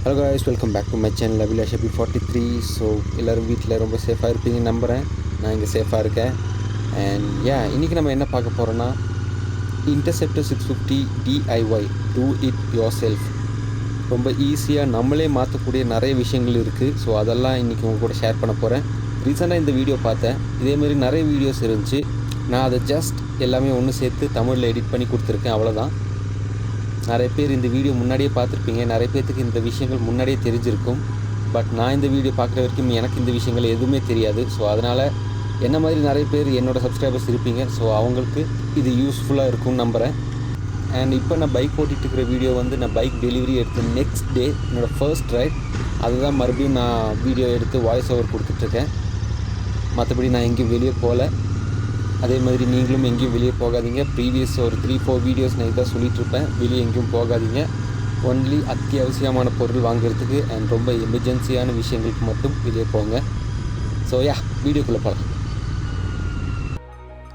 Hello guys, welcome back to my channel Abhilash Abhi 43. So எல்லோரும் வீட்டில் ரொம்ப சேஃபாக இருப்பீங்கன்னு நம்புகிறேன். நான் இங்கே சேஃபாக இருக்கேன். அண்ட் இன்றைக்கி நம்ம என்ன பார்க்க போகிறோன்னா, interceptor 650 DIY do it your self. ரொம்ப ஈஸியாக நம்மளே மாற்றக்கூடிய நிறைய விஷயங்கள் இருக்குது. ஸோ அதெல்லாம் இன்றைக்கி உங்கள் கூட ஷேர் பண்ண போகிறேன். ரீசெண்டாக இந்த வீடியோ பார்த்தேன். இதேமாரி நிறைய வீடியோஸ் இருந்துச்சு. நான் அதை ஜஸ்ட் எல்லாமே ஒன்று சேர்த்து தமிழில் எடிட் பண்ணி கொடுத்துருக்கேன், அவ்வளோதான். நிறைய பேர் இந்த வீடியோ முன்னாடியே பார்த்துருப்பீங்க. நிறைய பேர்த்துக்கு இந்த விஷயங்கள் முன்னாடியே தெரிஞ்சிருக்கும். பட் நான் இந்த வீடியோ பார்க்குற வரைக்கும் எனக்கு இந்த விஷயங்கள் எதுவுமே தெரியாது. ஸோ அதனால் என்ன மாதிரி நிறைய பேர் என்னோடய சப்ஸ்கிரைபர்ஸ் இருப்பீங்க. ஸோ அவங்களுக்கு இது யூஸ்ஃபுல்லாக இருக்கும்னு நம்புகிறேன். அண்ட் இப்போ நான் பைக் ஓட்டிகிட்டு இருக்கிற வீடியோ நான் பைக் டெலிவரி எடுத்து நெக்ஸ்ட் டே என்னோடய ஃபர்ஸ்ட் ரைட். அதுதான் மறுபடியும் நான் வீடியோ எடுத்து வாய்ஸ் ஓவர் கொடுத்துட்ருக்கேன். மற்றபடி நான் எங்கேயும் வெளியே போகல. அதே மாதிரி நீங்களும் எங்கேயும் வெளியே போகாதீங்க. ப்ரீவியஸ் ஒரு 3-4 வீடியோஸ் நான் இதான் சொல்லிகிட்ருப்பேன். வெளியே எங்கேயும் போகாதீங்க. ஒன்லி அத்தியாவசியமான பொருள் வாங்குறதுக்கு அண்ட் ரொம்ப எமர்ஜென்சியான விஷயங்களுக்கு மட்டும் வெளியே போங்க. ஸோ வீடியோக்குள்ளே போகலாம்.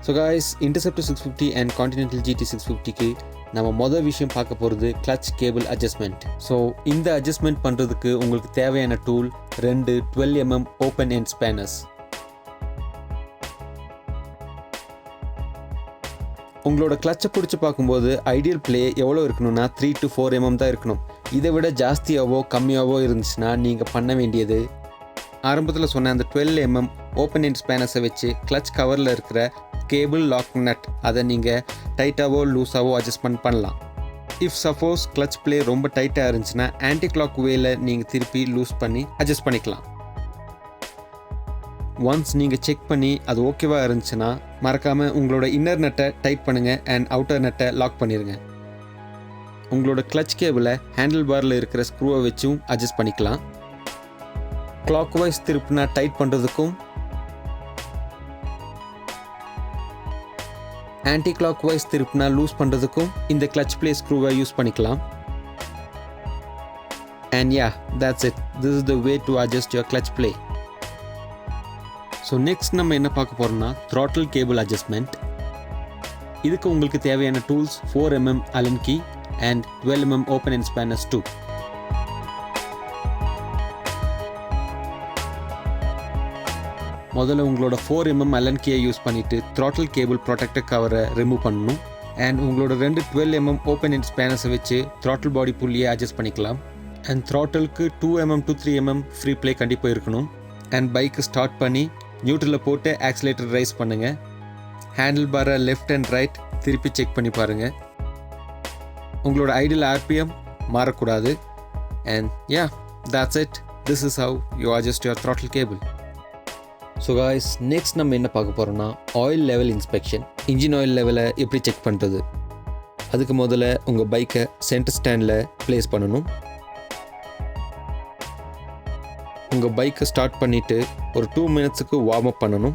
So guys, interceptor 650 and continental GT 650க்கு நம்ம மொதல் விஷயம் பார்க்க போகிறது கிளச் கேபிள் அட்ஜஸ்ட்மெண்ட். ஸோ இந்த அட்ஜஸ்ட்மெண்ட் பண்ணுறதுக்கு உங்களுக்கு தேவையான tool 2 12mm open end spanners. உங்களோட கிளச்சை பிடிச்சி பார்க்கும்போது ஐடியல் ப்ளே எவ்வளோ இருக்கணும்னா 3 to 4 mm தான் இருக்கணும். இதை விட ஜாஸ்தியாகவோ கம்மியாகவோ இருந்துச்சுன்னா நீங்கள் பண்ண வேண்டியது, ஆரம்பத்தில் சொன்ன அந்த 12mm ஓப்பன் எண்ட் ஸ்பேனர்ஸை வச்சு கிளச் கவரில் இருக்கிற கேபிள் லாக் நட் அதை நீங்கள் டைட்டாகவோ லூஸாகவோ அட்ஜஸ்ட்மெண்ட் பண்ணலாம். இஃப் சப்போஸ் கிளச் ப்ளே ரொம்ப டைட்டாக இருந்துச்சுன்னா ஆன்டி கிளாக் வேல நீங்கள் திருப்பி லூஸ் பண்ணி அட்ஜஸ்ட் பண்ணிக்கலாம். ஒன்ஸ் நீங்கள் செக் பண்ணி அது ஓகேவாக இருந்துச்சுன்னா மறக்காமல் உங்களோட இன்னர் நட்டை டைட் பண்ணுங்கள் அண்ட் அவுட்டர் நட்டை லாக் பண்ணிடுங்க. உங்களோட கிளச் கேபிளை ஹேண்டில் பாரில் இருக்கிற ஸ்க்ரூவை வச்சும் அட்ஜஸ்ட் பண்ணிக்கலாம். கிளாக் வைஸ் திருப்பினா டைட் பண்ணுறதுக்கும், ஆன்டி கிளாக் வைஸ் திருப்பினா லூஸ் பண்ணுறதுக்கும் இந்த கிளச் ப்ளே ஸ்க்ரூவை யூஸ் பண்ணிக்கலாம். And that's it. This is the way to adjust your clutch play. So next நம்ம என்ன பார்க்க போகிறோம்னா throttle கேபிள் அட்ஜஸ்ட்மெண்ட். இதுக்கு உங்களுக்கு தேவையான tools 4mm Allen key and 12mm open end spanners too. முதல்ல உங்களோட 4mm Allen key யூஸ் பண்ணிவிட்டு throttle கேபிள் ப்ரொடெக்டர் கவரை ரிமூவ் பண்ணணும். அண்ட் உங்களோட 2 12mm ஓப்பன் எண்ட் ஸ்பேனர்ஸை வச்சு throttle பாடி புள்ளியை அட்ஜஸ்ட் பண்ணிக்கலாம். அண்ட் த்ராட்டலுக்கு 2mm to 3mm free play கண்டிப்பாக இருக்கணும். அண்ட் பைக்கு ஸ்டார்ட் பண்ணி நியூட்ரலில் போட்டு ஆக்சிலேட்டர் ரைஸ் பண்ணுங்கள். ஹேண்டில் பாரை லெஃப்ட் அண்ட் ரைட் திருப்பி செக் பண்ணி பாருங்கள். உங்களோட ஐடியல் RPM மாறக்கூடாது. And that's it. This is how you adjust your throttle cable. So guys, next நம்ம என்ன பார்க்க போகிறோம்னா oil level inspection. Engine oil லெவலை எப்படி செக் பண்ணுறது? அதுக்கு முதல்ல உங்கள் பைக்கை சென்டர் ஸ்டாண்டில் ப்ளேஸ் பண்ணணும். உங்கள் பைக்கை ஸ்டார்ட் பண்ணிவிட்டு ஒரு 2 minutesக்கு வார்ம் அப் பண்ணணும்.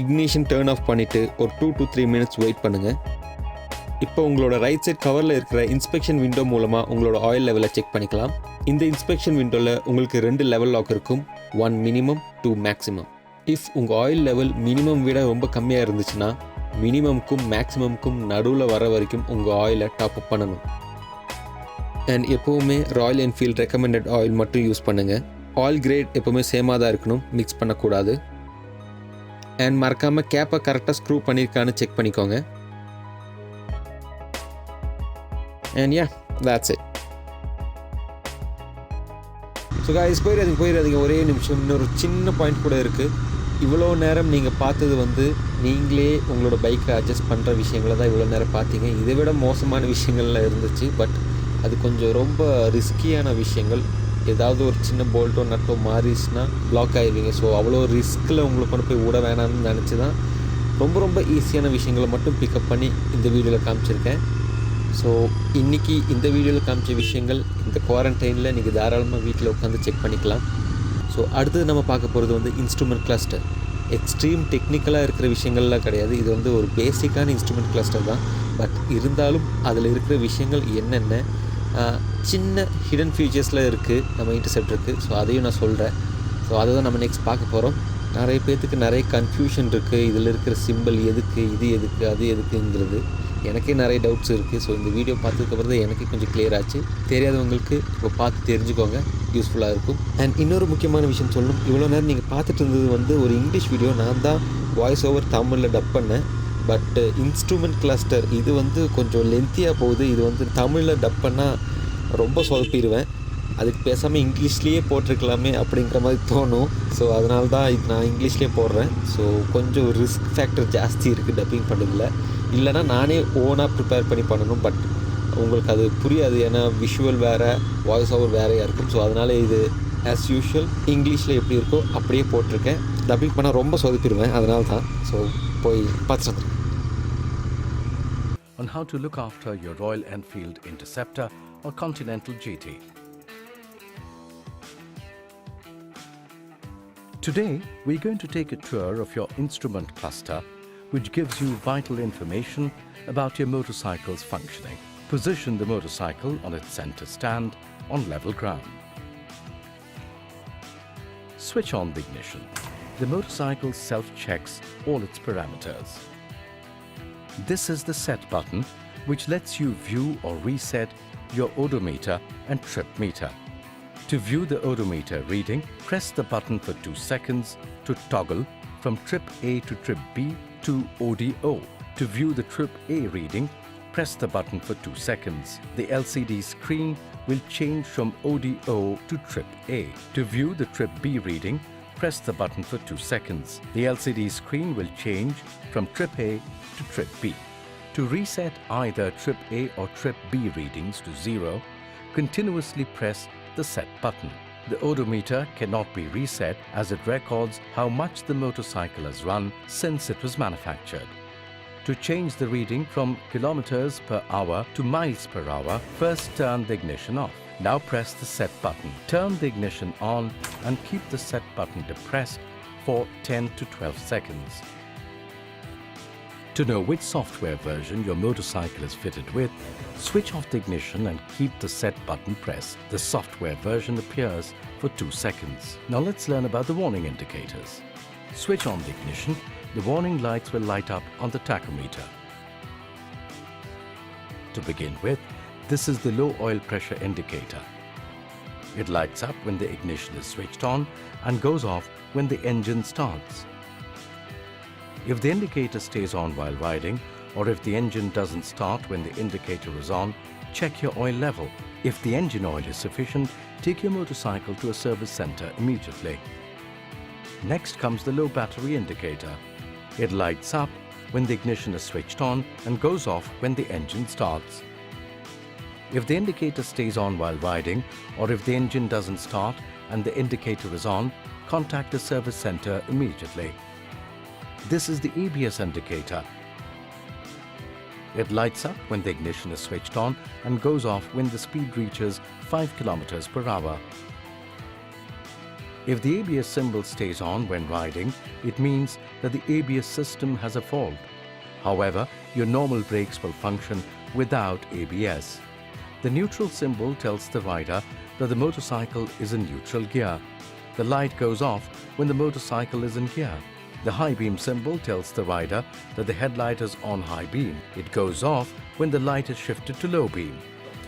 இக்னிஷன் டர்ன் ஆஃப் பண்ணிவிட்டு ஒரு 2 to 3 minutes வெயிட் பண்ணுங்கள். இப்போ உங்களோட ரைட் சைட் கவரில் இருக்கிற இன்ஸ்பெக்ஷன் விண்டோ மூலமாக உங்களோட ஆயில் லெவலை செக் பண்ணிக்கலாம். இந்த இன்ஸ்பெக்ஷன் விண்டோவில் உங்களுக்கு 2 லெவல் லாக் இருக்கும். 1 மினிமம் 2 மேக்ஸிமம். இஃப் உங்கள் ஆயில் லெவல் மினிமம் விட ரொம்ப கம்மியாக இருந்துச்சுன்னா மினிமம்க்கும் மேக்ஸிமம்க்கும் நடுவில் வர வரைக்கும் உங்கள் ஆயிலை டாப் அப் பண்ணணும். அண்ட் எப்போவுமே ராயல் என்ஃபீல்ட் ரெக்கமெண்டட் ஆயில் மட்டும் யூஸ் பண்ணுங்கள். ஆயில் கிரேட் எப்போவுமே சேமாக தான் இருக்கணும், மிக்ஸ் பண்ணக்கூடாது. அண்ட் மறக்காமல் கேப்பை கரெக்டாக ஸ்க்ரூ பண்ணியிருக்கான்னு செக் பண்ணிக்கோங்க. And that's it. So guys, போயிடாதீங்க. ஒரே நிமிஷம், இன்னொரு சின்ன பாயிண்ட் கூட இருக்குது. இவ்வளோ நேரம் நீங்கள் பார்த்தது நீங்களே உங்களோட பைக்கை அட்ஜஸ்ட் பண்ணுற விஷயங்களை தான் இவ்வளோ நேரம் பார்த்தீங்க. இதை விட மோசமான விஷயங்கள்லாம் இருந்துச்சு. பட் அது கொஞ்சம் ரொம்ப ரிஸ்கியான விஷயங்கள். ஏதாவது ஒரு சின்ன போல்ட்டோ நட்டோ மாறிச்சுன்னா பிளாக் ஆகிடுவீங்க. ஸோ அவ்வளோ ரிஸ்கில் உங்களை கொண்டு போய் விட வேணாம்னு நினச்சி தான் ரொம்ப ஈஸியான விஷயங்களை மட்டும் பிக்கப் பண்ணி இந்த வீடியோவில் காமிச்சிருக்கேன். ஸோ இன்றைக்கி இந்த வீடியோவில் காமிச்ச விஷயங்கள் இந்த குவாரண்டைனில் நீங்கள் தாராளமாக வீட்டில் உட்காந்து செக் பண்ணிக்கலாம். ஸோ அடுத்தது நம்ம பார்க்க போகிறது இன்ஸ்ட்ருமெண்ட் கிளஸ்டர். எக்ஸ்ட்ரீம் டெக்னிக்கலாக இருக்கிற விஷயங்கள்லாம் கிடையாது. இது ஒரு பேசிக்கான இன்ஸ்ட்ருமெண்ட் கிளஸ்டர் தான். பட் இருந்தாலும் அதில் இருக்கிற விஷயங்கள் என்னென்ன சின்ன ஹிடன் ஃபீச்சர்ஸில் இருக்குது நம்ம இன்டர்செப்டருக்கு. ஸோ அதையும் நான் சொல்கிறேன். ஸோ அதை தான் நம்ம நெக்ஸ்ட் பார்க்க போகிறோம். நிறைய பேர்த்துக்கு நிறைய கன்ஃபியூஷன் இருக்குது. இதில் இருக்கிற சிம்பிள் எதுக்கு, இது எதுக்கு, அது எதுக்குங்கிறது எனக்கே நிறைய டவுட்ஸ் இருக்குது. ஸோ இந்த வீடியோ பார்த்ததுக்கப்புறம் தான் எனக்கே கொஞ்சம் கிளியர் ஆச்சு. தெரியாதவங்களுக்கு இப்போ பார்த்து தெரிஞ்சுக்கோங்க, யூஸ்ஃபுல்லாக இருக்கும். அண்ட் இன்னொரு முக்கியமான விஷயம் சொல்லணும், இவ்வளோ நேரம் நீங்கள் பார்த்துட்டு இருந்தது ஒரு இங்கிலீஷ் வீடியோ. நான் தான் வாய்ஸ் ஓவர் தமிழில் டப் பண்ணேன். பட் இன்ஸ்ட்ருமெண்ட் கிளஸ்டர் இது கொஞ்சம் லென்த்தியாக போகுது. இது தமிழில் டப் பண்ணால் ரொம்ப சொதப்பிடுவேன். அதுக்கு பேசாமல் இங்கிலீஷ்லேயே போட்டிருக்கலாமே அப்படிங்கிற மாதிரி தோணும். ஸோ அதனால தான் இது நான் இங்கிலீஷ்லேயே போடுறேன். ஸோ கொஞ்சம் ரிஸ்க் ஃபேக்டர் ஜாஸ்தி இருக்குது டப்பிங் பண்ணுறதுல. இல்லைனா நானே ஓனாக ப்ரிப்பேர் பண்ணி பண்ணணும். பட் உங்களுக்கு அது புரியாது, ஏன்னா விஷுவல் வேறு, வாய்ஸ் ஓவர் வேறையாக இருக்கும். ஸோ அதனால் இது ஆஸ் யூஷுவல் இங்கிலீஷில் எப்படி இருக்கோ அப்படியே போட்டிருக்கேன். டப்பிங் பண்ணால் ரொம்ப சொதப்பிடுவேன், அதனால தான். ஸோ போய் பார்த்துட்டு வந்துடுறேன். On how to look after your Royal Enfield Interceptor or Continental GT. Today, we're going to take a tour of your instrument cluster, which gives you vital information about your motorcycle's functioning. Position the motorcycle on its center stand on level ground. Switch on the ignition. The motorcycle self-checks all its parameters. This is the set button, which lets you view or reset your odometer and trip meter. To view the odometer reading, press the button for 2 seconds to toggle from trip A to trip B to ODO. To view the trip A reading, press the button for 2 seconds. The LCD screen will change from ODO to trip A. To view the trip B reading, press the button for 2 seconds. The LCD screen will change from trip A to trip B. To reset either trip A or trip B readings to 0, continuously press the set button. The odometer cannot be reset as it records how much the motorcycle has run since it was manufactured. To change the reading from kilometers per hour to miles per hour, first turn the ignition off. Now press the set button. Turn the ignition on and keep the set button depressed for 10 to 12 seconds. To know which software version your motorcycle is fitted with, switch off the ignition and keep the set button pressed. The software version appears for 2 seconds. Now let's learn about the warning indicators. Switch on the ignition. The warning lights will light up on the tachometer. To begin with, this is the low oil pressure indicator. It lights up when the ignition is switched on and goes off when the engine starts. If the indicator stays on while riding, or if the engine doesn't start when the indicator is on, check your oil level. If the engine oil is sufficient, take your motorcycle to a service center immediately. Next comes the low battery indicator. It lights up when the ignition is switched on and goes off when the engine starts. If the indicator stays on while riding, or if the engine doesn't start and the indicator is on, contact the service center immediately. This is the ABS indicator. It lights up when the ignition is switched on and goes off when the speed reaches 5 kilometers per hour. If the ABS symbol stays on when riding, it means that the ABS system has a fault. However, your normal brakes will function without ABS. The neutral symbol tells the rider that the motorcycle is in neutral gear. The light goes off when the motorcycle is in gear. The high beam symbol tells the rider that the headlight is on high beam. It goes off when the light is shifted to low beam.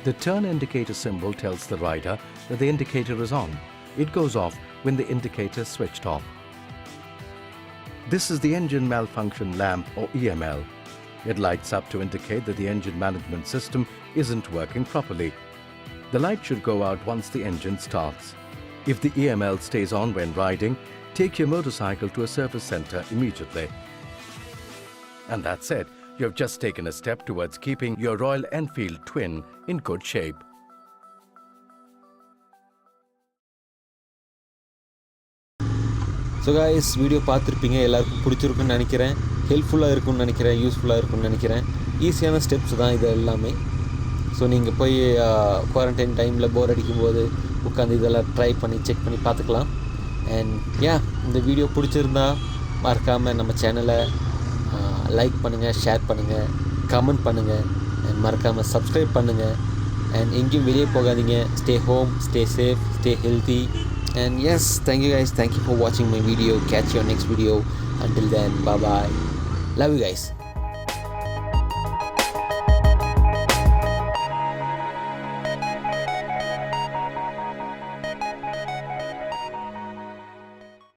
The turn indicator symbol tells the rider that the indicator is on. It goes off when the indicator is switched off. This is the engine malfunction lamp or EML. It lights up to indicate that the engine management system isn't working properly. The light should go out once the engine starts. If the EML stays on when riding, take your motorcycle to a service center immediately. And that's it. You have just taken a step towards keeping your Royal Enfield Twin in good shape. So guys, video பார்த்துருப்பீங்க, எல்லாருக்கும் பிடிச்சிருக்குன்னு நினைக்கிறேன். ஹெல்ப்ஃபுல்லாக இருக்கும்னு நினைக்கிறேன், யூஸ்ஃபுல்லாக இருக்கும்னு நினைக்கிறேன். ஈஸியான ஸ்டெப்ஸ் தான் இது எல்லாமே. ஸோ நீங்கள் போய் குவாரண்டைன் டைமில் போர் அடிக்கும்போது உட்காந்து இதெல்லாம் ட்ரை பண்ணி செக் பண்ணி பார்த்துக்கலாம். அண்ட் இந்த வீடியோ பிடிச்சிருந்தா மறக்காமல் நம்ம சேனலை லைக் பண்ணுங்கள், ஷேர் பண்ணுங்கள், கமெண்ட் பண்ணுங்கள், அண்ட் மறக்காமல் சப்ஸ்கிரைப் பண்ணுங்கள். அண்ட் எங்கேயும் வெளியே போகாதீங்க. Stay home, stay safe, stay healthy. And yes, thank you guys, thank you for watching my video. Catch you on next video. Until then, bye bye, love you guys.